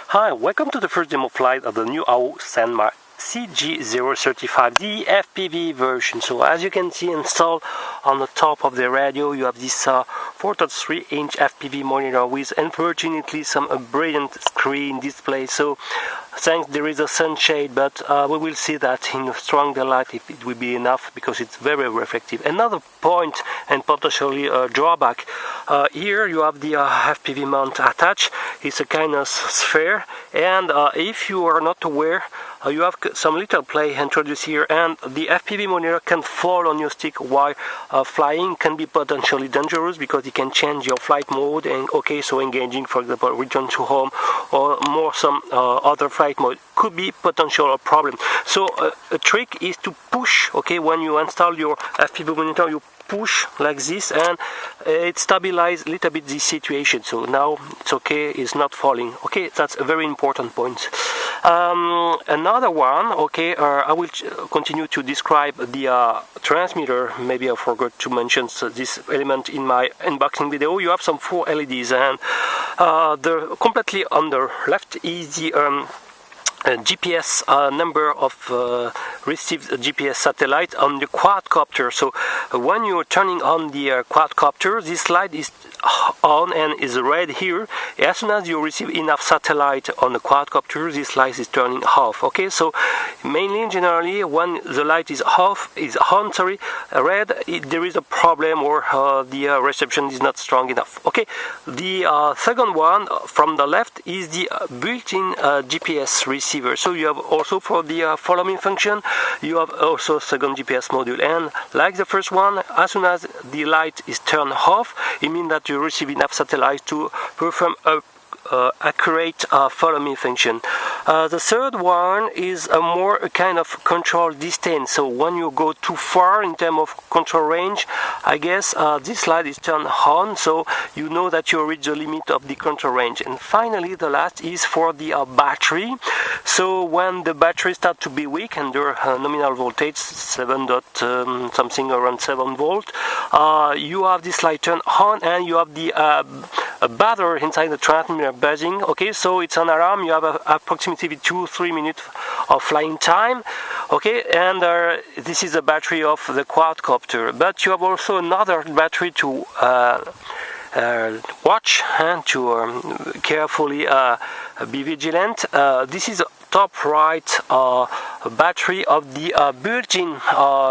Hi, welcome to the first demo flight of the new SenMa CG035 FPV version. So as you can see installed on the top of the radio, you have this 4.3-inch FPV monitor with unfortunately some brilliant screen display. So thanks, there is a sunshade, but we will see that in strong daylight if it will be enough, because it's very reflective. Another point and potentially a drawback, here you have the FPV mount attached. It's a kind of sphere, and if you are not aware, you have some little play introduced here, and the FPV monitor can fall on your stick while flying. Can be potentially dangerous because it can change your flight mode, and so engaging, for example, return to home or more some other flight mode could be potential problem. So a trick is to push, when you install your FPV monitor, you push like this, and it stabilizes a little bit the situation. So now it's okay, it's not falling. That's a very important point. Another one, I will continue to describe the transmitter. Maybe I forgot to mention this element in my unboxing video. You have some 4 LEDs, and the completely on the left is the GPS number of received GPS satellite on the quadcopter. So when you're turning on the quadcopter, this light is on and is red here. As soon as you receive enough satellite on the quadcopter, this light is turning off. So mainly, generally, when the light is on, red, there is a problem, or the reception is not strong enough. The second one from the left is the built-in GPS receiver. So you have also, for the follow me function, you have also second GPS module, and like the first one, as soon as the light is turned off, it means that you receive enough satellite to perform a accurate follow me function. The third one is a more kind of control distance. So when you go too far in terms of control range, I guess this light is turned on, so you know that you reach the limit of the control range. And finally, the last is for the battery. So when the battery starts to be weak under nominal voltage 7 something around 7 volt, you have this light turned on, and you have the battery inside the transmitter buzzing. So it's an alarm. You have approximately 2-3 minutes of flying time. And this is the battery of the quadcopter. But you have also another battery to watch and to carefully be vigilant. This is top right battery of the built-in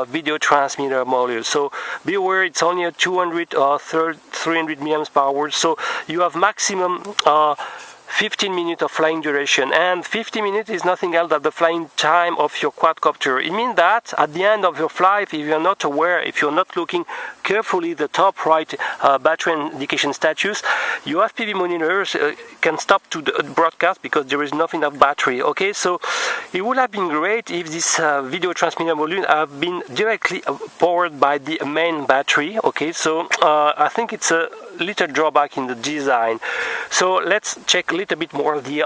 video transmitter module. So be aware, it's only a 200 or 300 mAh, so you have maximum 15 minutes of flying duration, and 50 minutes is nothing else than the flying time of your quadcopter. It means that at the end of your flight, if you're not aware, if you're not looking carefully the top right battery indication status, your FPV monitors can stop to the broadcast because there is not enough battery. So it would have been great if this video transmitter module have been directly powered by the main battery. So I think it's a little drawback in the design. So let's check a little bit more the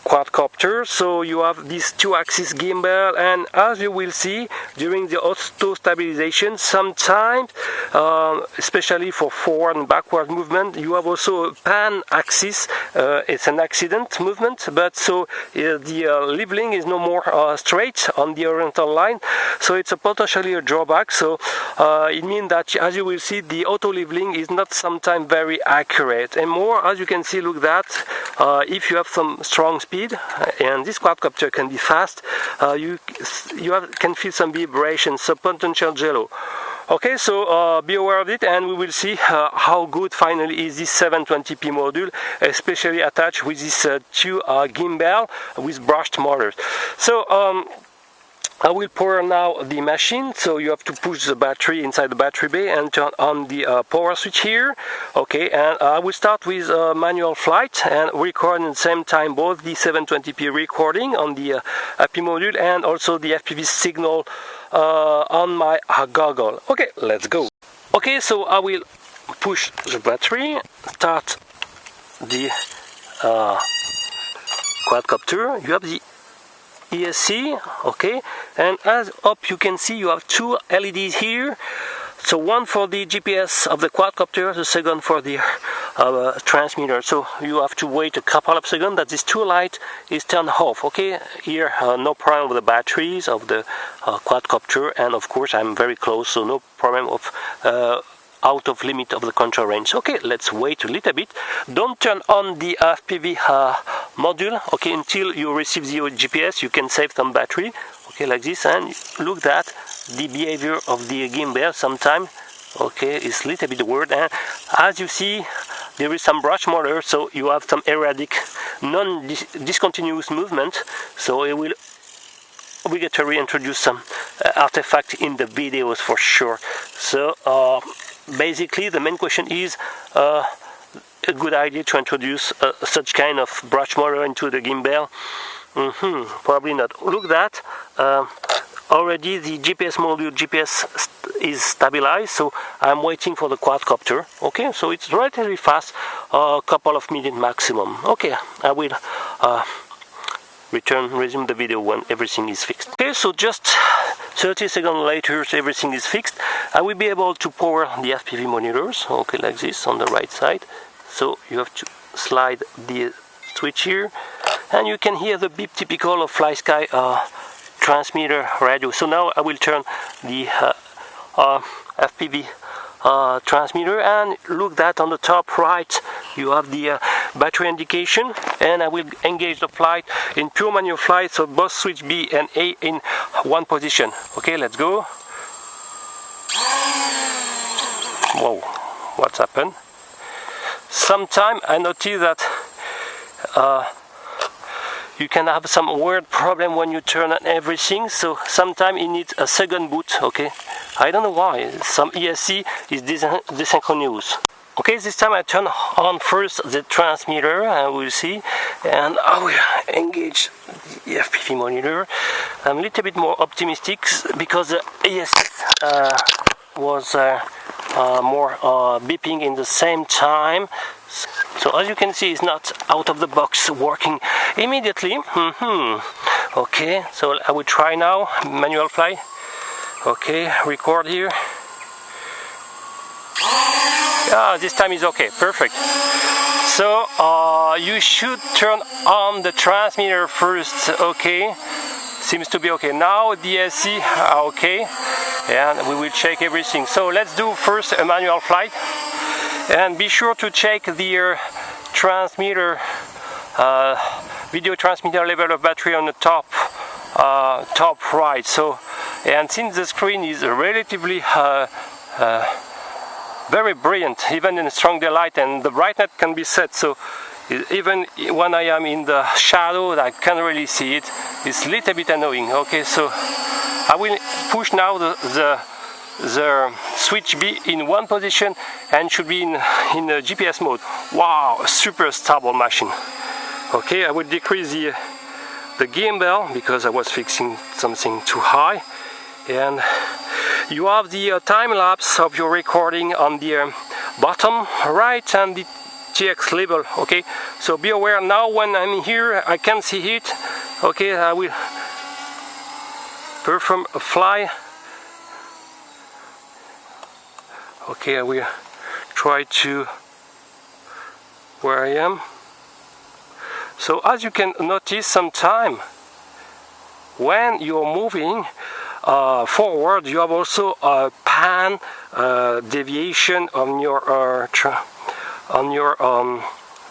quadcopter. So you have this 2-axis gimbal, and as you will see during the auto stabilization, sometimes especially for forward and backward movement, you have also a pan axis. It's an accident movement, but so the leveling is no more straight on the horizontal line, so it's a potentially a drawback. So it means that, as you will see, the auto leveling is not sometimes very accurate, and more, as you can see, look that if you have some strong speed, and this quadcopter can be fast, you can feel some vibrations, some potential jello. So be aware of it, and we will see how good finally is this 720p module, especially attached with this 2 gimbal with brushed motors. So I will power now the machine. So you have to push the battery inside the battery bay and turn on the power switch here. And I will start with manual flight and record at the same time both the 720p recording on the FPV module and also the FPV signal on my goggle. Let's go. So I will push the battery, start the quadcopter. You have the ESC, and as up you can see, you have 2 LEDs here. So one for the GPS of the quadcopter, the second for the transmitter. So you have to wait a couple of seconds that this two light is turned off. Okay, here no problem with the batteries of the quadcopter, and of course I'm very close, so no problem of out of limit of the control range. Okay, let's wait a little bit. Don't turn on the FPV module, okay, until you receive the GPS. You can save some battery, okay, like this, and look at the behavior of the gimbal. Sometimes, okay, it's a little bit weird, and as you see, there is some brush motor, so you have some erratic, non-discontinuous movement, so it will obligatory introduce some artifact in the videos for sure. So basically the main question is a good idea to introduce such kind of brush motor into the gimbal. Probably not. Look at that, already the GPS module is stabilized, so I'm waiting for the quadcopter. Okay, so it's relatively fast, a couple of minutes maximum. Okay, I will resume the video when everything is fixed. Okay, so just 30 seconds later, everything is fixed. I will be able to power the FPV monitors, okay, like this on the right side. So you have to slide the switch here, and you can hear the beep typical of FlySky transmitter radio. So now I will turn the FPV transmitter, and look that on the top right you have the battery indication, and I will engage the flight in pure manual flight, so both switch B and A in one position. Okay, let's go. Whoa, what's happened? Sometime I notice that you can have some weird problem when you turn on everything, so sometimes it needs a second boot. Okay, I don't know why, some ESC is desynchronous. Okay, this time I turn on first the transmitter, and we'll see, and I will engage the FPV monitor. I'm a little bit more optimistic because the ESC was more beeping in the same time. So as you can see, it's not out of the box working immediately. Okay, so I will try now manual fly. Okay, record here. Yeah, this time is okay, perfect. So you should turn on the transmitter first. Okay, seems to be okay. Now DSC okay, and we will check everything. So let's do first a manual flight, and be sure to check the transmitter, video transmitter level of battery on the top right. So, and since the screen is relatively very brilliant, even in strong daylight, and the brightness can be set, so even when I am in the shadow I can't really see it. It's a little bit annoying. Okay, so I will push now the switch B in one position, and should be in the GPS mode. Wow, super stable machine. Okay, I will decrease the gimbal because I was fixing something too high, and you have the time lapse of your recording on the bottom right and the TX label. Okay, so be aware now when I'm here I can see it. Okay, I will perform a fly. Okay, I will try to where I am. So as you can notice, sometime when you're moving forward, you have also a pan deviation on your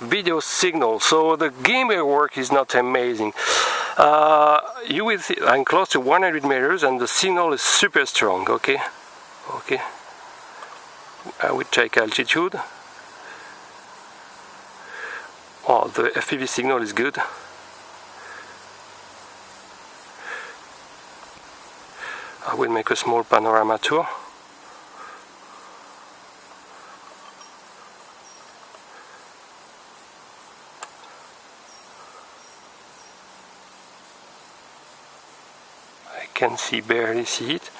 video signal. So the gimbal work is not amazing. You will see I'm close to 100 meters, and the signal is super strong. Okay, okay. I will check altitude. Oh, the FPV signal is good. I will make a small panorama tour. I can barely see it.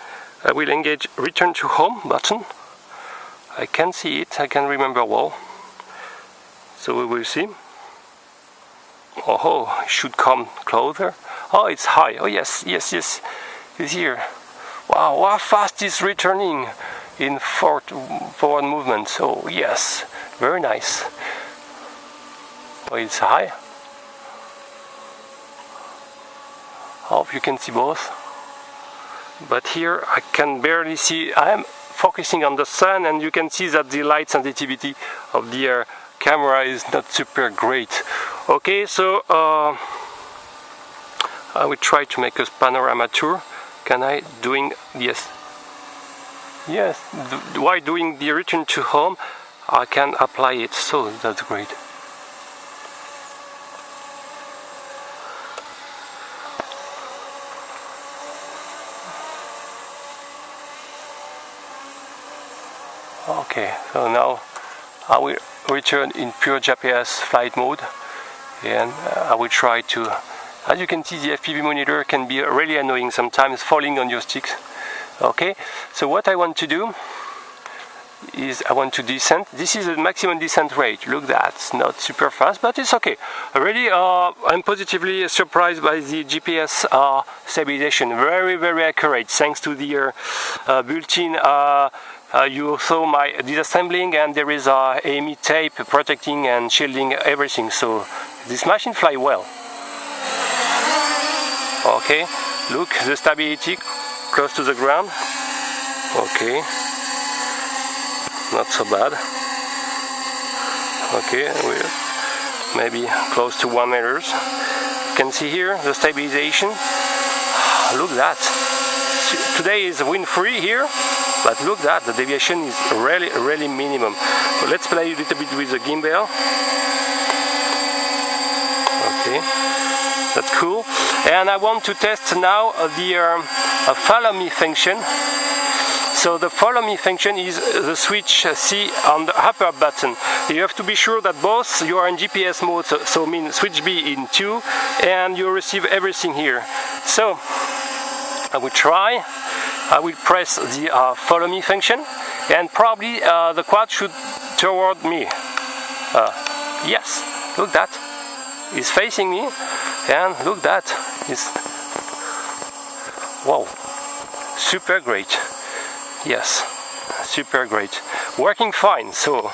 I will engage return to home button. I can see it, I can remember well. So we will see. Oh, it should come closer. Oh, it's high. Oh yes, yes, yes, it's here. Wow, how fast it's returning in forward movement. Oh yes, Very nice. Oh, it's high. Hope you can see both. But here I can barely see. I am focusing on the sun, and you can see that the light sensitivity of the camera is not super great. Okay, so I will try to make a panorama tour. Can I doing yes? Yes. While doing the return to home, I can apply it. So that's great. Okay, so now I will return in pure GPS flight mode, and I will try to, as you can see, the FPV monitor can be really annoying sometimes, falling on your sticks. Okay, so what I want to do is I want to descend. This is the maximum descent rate. Look, that's not super fast, but it's okay. Really, I'm positively surprised by the GPS stabilization. Very, very accurate, thanks to the built-in you saw my disassembling, and there is a AMI tape protecting and shielding everything, so this machine fly well. Okay, look, the stability close to the ground. Okay, not so bad. Okay, maybe close to 1 meter. You can see here the stabilization. Look at that. Today is wind free here, but look at that, the deviation is really minimum. So let's play a little bit with the gimbal. Okay, that's cool. And I want to test now the follow me function. So the follow me function is the switch C on the upper button. You have to be sure that both you are in GPS mode, so mean switch B in 2, and you receive everything here. So I will try. I will press the follow me function, and probably the quad should toward me. Yes, look, that is facing me, and look, that is, wow, super great. Yes, super great, working fine. So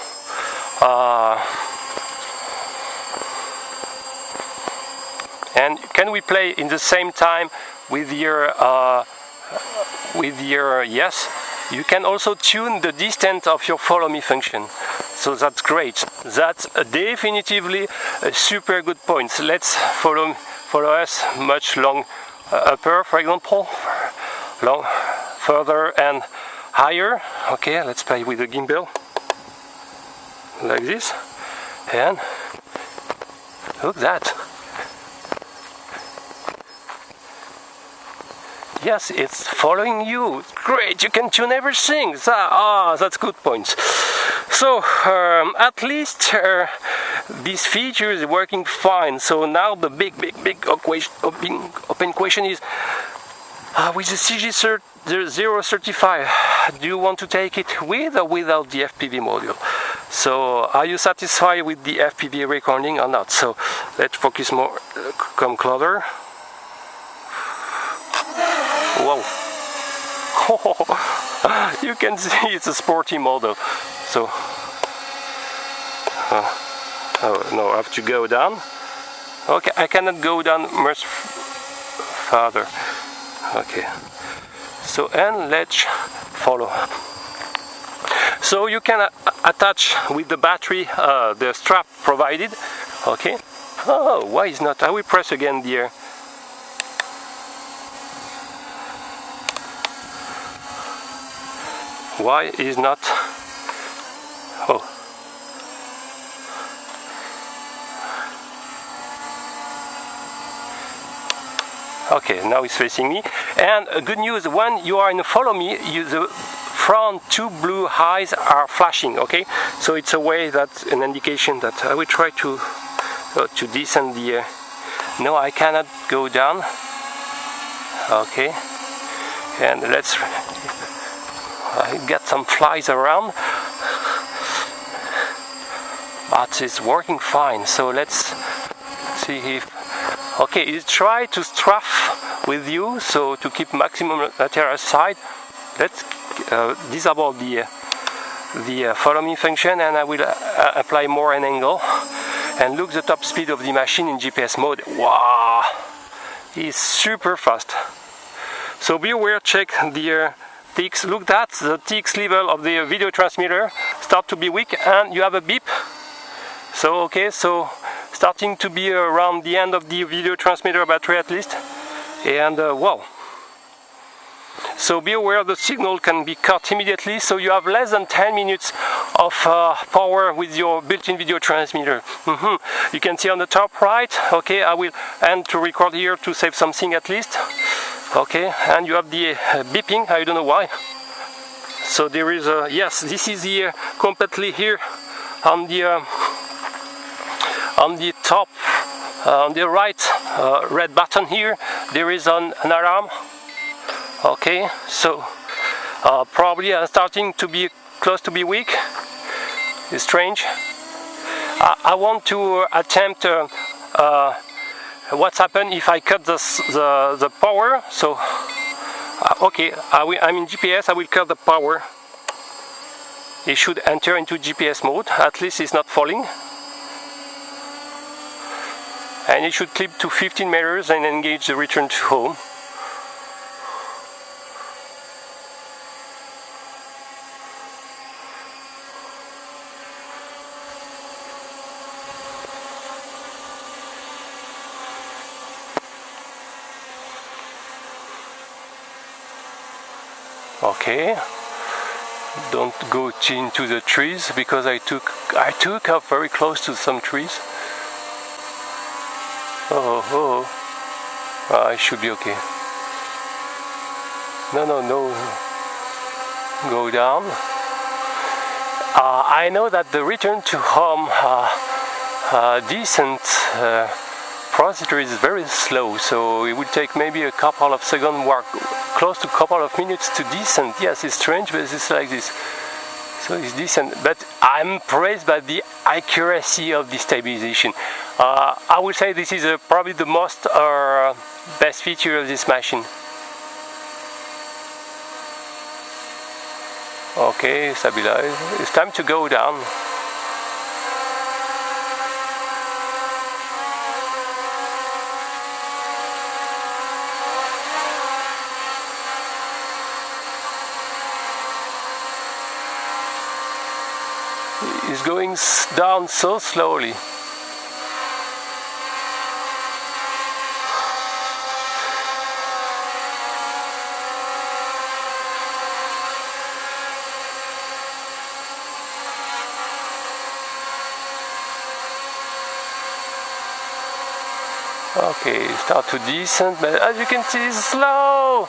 and can we play in the same time with your yes, you can also tune the distance of your follow me function, so that's great. That's definitively a super good point. So let's follow us much long upper, for example, long further and higher. Okay, let's play with the gimbal like this, and look at that. Yes, it's following you. Great, you can tune everything. That's good points. So at least this feature is working fine. So now the big open question is, with the CG035, do you want to take it with or without the FPV module? So are you satisfied with the FPV recording or not? So let's focus more, come closer. Whoa. You can see it's a sporty model. So oh no, I have to go down. Okay, I cannot go down much farther. Okay, so, and let's follow. So you can attach with the battery the strap provided. Okay. Oh, why is not? I will press again the why is not? Oh. Okay, now it's facing me. And good news, when you are in follow me, the front two blue eyes are flashing. Okay, so it's a way that an indication that I will try to descend the. No, I cannot go down. Okay, and let's. I get some flies around, but it's working fine. So let's see if. Okay, it try to strafe with you, so to keep maximum lateral side. Let's disable the the follow me function, and I will apply more an angle and look the top speed of the machine in GPS mode. Wow, it's super fast. So be aware, check the TX. Look at the TX level of the video transmitter start to be weak, and you have a beep. So okay, so starting to be around the end of the video transmitter battery at least, and wow. So be aware the signal can be cut immediately, so you have less than 10 minutes of power with your built-in video transmitter. You can see on the top right, okay, I will end to record here to save something at least. Okay, and you have the beeping, I don't know why. So there is a, yes, this is the completely here on the top, on the right red button here, there is an alarm. Okay, so probably I'm starting to be close to be weak. It's strange. I want to attempt what's happened if I cut the power. So okay, I'm in GPS, I will cut the power. It should enter into GPS mode, at least it's not falling. And it should clip to 15 meters and engage the return to home. Okay, don't go into the trees because I took up very close to some trees. I should be okay. No, go down. I know that the return to home descent procedure is very slow, so it would take maybe a couple of seconds, or close to a couple of minutes to descend. Yes, it's strange, but it's like this. So it's decent, but I'm impressed by the accuracy of the stabilization. I would say this is probably the most best feature of this machine. Okay, stabilize. It's time to go down. It's going down so slowly. Okay, start to descend, but as you can see, it's slow.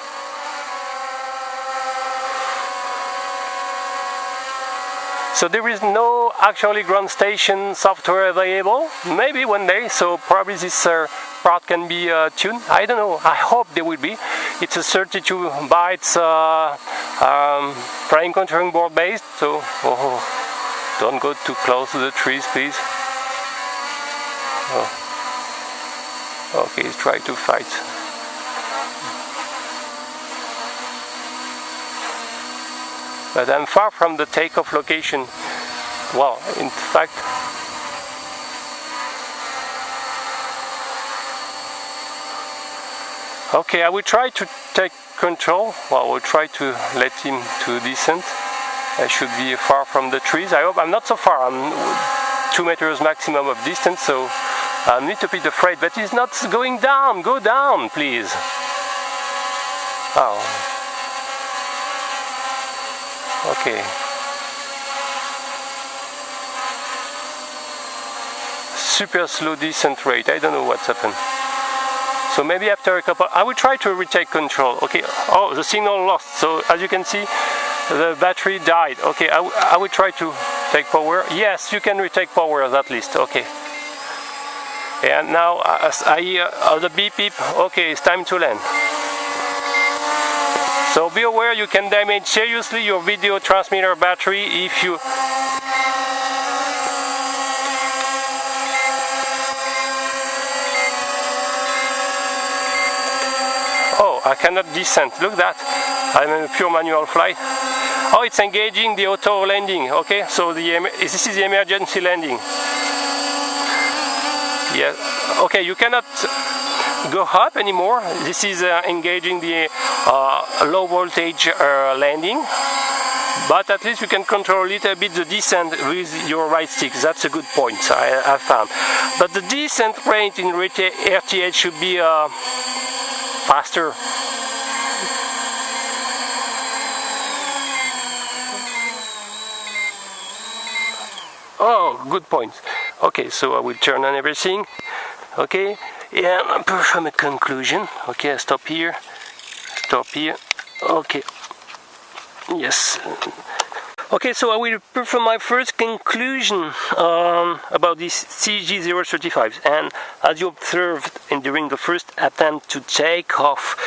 So there is no actually ground station software available. Maybe one day, so probably this part can be tuned. I don't know, I hope there will be. It's a 32 bytes frame contouring board based, so don't go too close to the trees, please. Okay, try to fight. But I'm far from the takeoff location. Well, in fact, okay, I will try to take control. Well, I will try to let him to descend. I should be far from the trees. I hope I'm not so far. I'm 2 meters maximum of distance, so I'm a little bit afraid. But he's not going down. Go down, please. Oh. Okay. Super slow descent rate. I don't know what's happened. So maybe after a couple, I will try to retake control. Okay. Oh, the signal lost. So as you can see, the battery died. Okay. I will try to take power. Yes, you can retake power at least. Okay. And now as I hear the beep beep. Okay, it's time to land. So be aware you can damage seriously your video transmitter battery if you... Oh, I cannot descend. Look at that. I'm in a pure manual flight. Oh, it's engaging the auto landing. Okay, so this is the emergency landing. Yeah. Okay, you cannot go up anymore. This is engaging the low voltage landing. But at least you can control a little bit the descent with your right stick. That's a good point, I found. But the descent rate in RTH should be faster. Oh, good point. Okay, so I will turn on everything. Okay, and perform a conclusion. Okay, I stop here. Stop here. Okay. Yes. Okay, so I will perform my first conclusion about this CG035. And as you observed during the first attempt to take off,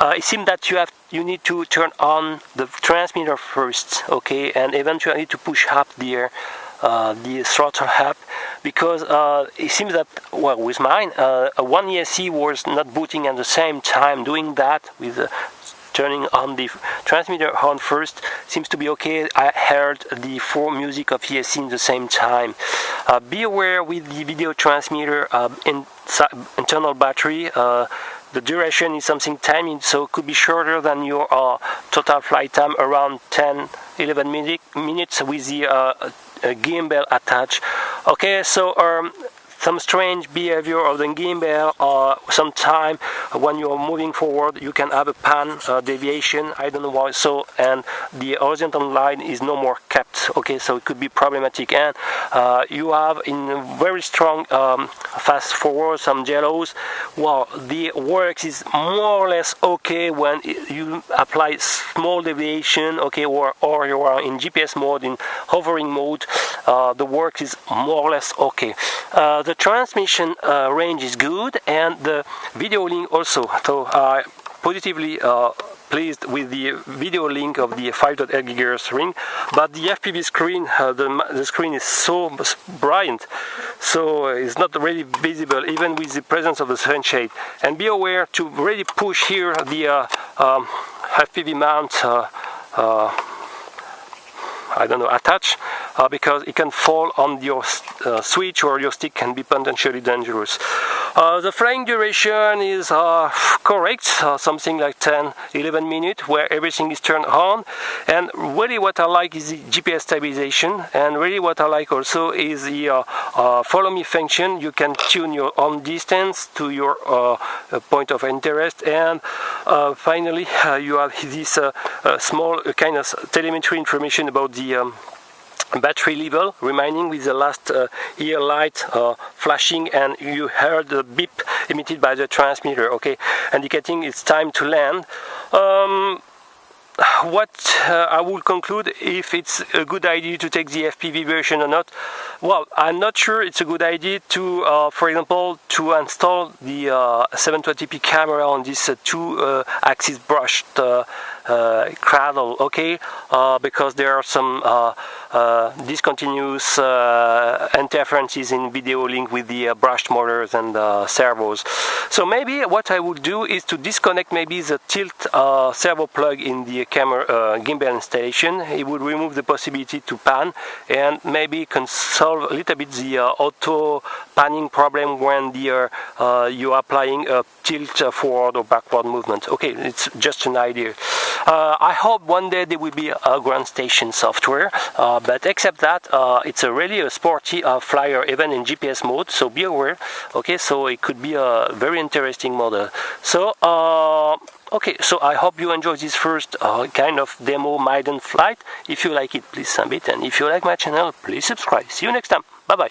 it seems that you need to turn on the transmitter first, okay, and eventually to push up the throttle up, because it seems that, well, with mine, one ESC was not booting at the same time. Doing that with turning on the transmitter on first seems to be okay. I heard the 4 music of ESC in the same time. Be aware with the video transmitter internal battery, the duration is something tiny, so it could be shorter than your total flight time, around 10-11 minutes with the gimbal attached. Okay, so some strange behavior of the gimbal, sometime when you're moving forward you can have a pan deviation, I don't know why, so, and the horizontal line is no more kept, okay, so it could be problematic. And you have in very strong fast forward some jellos. Well, the works is more or less okay when you apply small deviation, okay, or you are in GPS mode, in hovering mode, the work is more or less okay. The transmission range is good, and the video link also. So positively pleased with the video link of the 5.8 GHz ring, but the FPV screen, the screen is so bright, so it's not really visible even with the presence of the sunshade. And be aware to really push here the FPV mount, I don't know, attach, because it can fall on your switch, or your stick can be potentially dangerous. The flying duration is correct, something like 10-11 minutes, where everything is turned on. And really what I like is the GPS stabilization, and really what I like also is the follow me function. You can tune your own distance to your point of interest. And finally you have this small kind of telemetry information about the battery level, reminding with the last ear light flashing, and you heard the beep emitted by the transmitter, okay, indicating it's time to land. What I will conclude, if it's a good idea to take the FPV version or not. Well, I'm not sure it's a good idea to, for example, to install the 720p camera on this 2-axis brushed cradle, okay, because there are some discontinuous interferences in video link with the brushed motors and servos. So maybe what I would do is to disconnect maybe the tilt servo plug in the camera gimbal installation. It would remove the possibility to pan, and maybe can solve a little bit the auto panning problem when the you are applying a tilt forward or backward movement. Okay, it's just an idea. I hope one day there will be a ground station software, but except that, it's really a sporty flyer even in GPS mode, so be aware. Okay, so it could be a very interesting model. So okay, so I hope you enjoy this first kind of demo maiden flight. If you like it, please submit, and if you like my channel, please subscribe. See you next time. Bye bye.